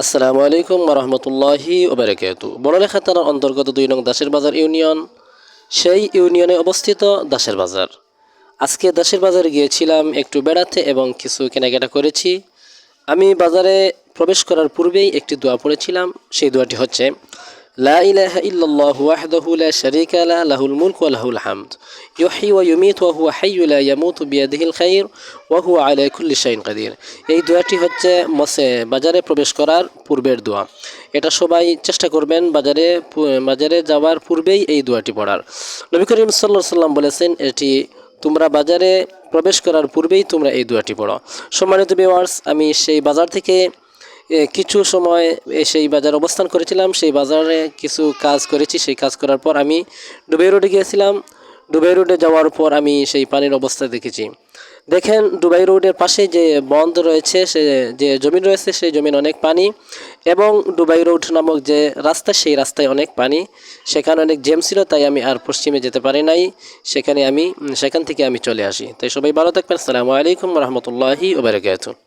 আসসালামু আলাইকুম ওরহমতুল্লাহি ওবারাকাতু। বড়লেখা থানার অন্তর্গত ২ নং দাসের বাজার ইউনিয়ন, সেই ইউনিয়নে অবস্থিত দাসের বাজার। আজকে দাসের বাজারে গিয়েছিলাম একটু বেড়াতে এবং কিছু কেনাকাটা করেছি। আমি বাজারে প্রবেশ করার পূর্বেই একটি দোয়া পড়েছিলাম। সেই দোয়াটি হচ্ছে, লা ইলাহা ইল্লাল্লাহু ওয়াহদাহু লা শারীকা লাহু লাহুল মুলকু ওয়া লাহুল হামদ ইউহয়ী ওয়া ইউমীতু ওয়া হুয়া হাইয়্যুন লা ইয়ামুতু বিয়াদিহিল খায়র ওয়া হুয়া আলা কুল্লি শাইইন কাদির। এই দোয়াটি হচ্ছে বাজারে প্রবেশ করার পূর্বের দোয়া। এটা সবাই চেষ্টা করবেন বাজারে যাওয়ার পূর্বেই এই দোয়াটি পড়ার। নবী করিম সাল্লাল্লাহু আলাইহি ওয়াসাল্লাম বলেছেন, এটি তোমরা বাজারে প্রবেশ করার পূর্বেই তোমরা এই দোয়াটি পড়ো। সম্মানিত ভিউয়ার্স, আমি সেই বাজার থেকে কিছু সময় সেই বাজার অবস্থান করেছিলাম। সেই বাজারে কিছু কাজ করেছি। সেই কাজ করার পর আমি ডুবাই রোডে গিয়েছিলাম। ডুবাই রোডে যাওয়ার পর আমি সেই পানির অবস্থা দেখেছি। দেখেন, ডুবাই রোডের পাশে যে বন্ধ রয়েছে, সে যে জমিন রয়েছে, সেই জমিন অনেক পানি, এবং ডুবাই রোড নামক যে রাস্তা, সেই রাস্তায় অনেক পানি। সেখানে অনেক জ্যাম ছিল, তাই আমি আর পশ্চিমে যেতে পারি নাই। সেখান থেকে আমি চলে আসি। তাই সবাই ভালো থাকবেন। আসসালামু আলাইকুম রহমতুল্লাহি ওয়া বারাকাতুহু।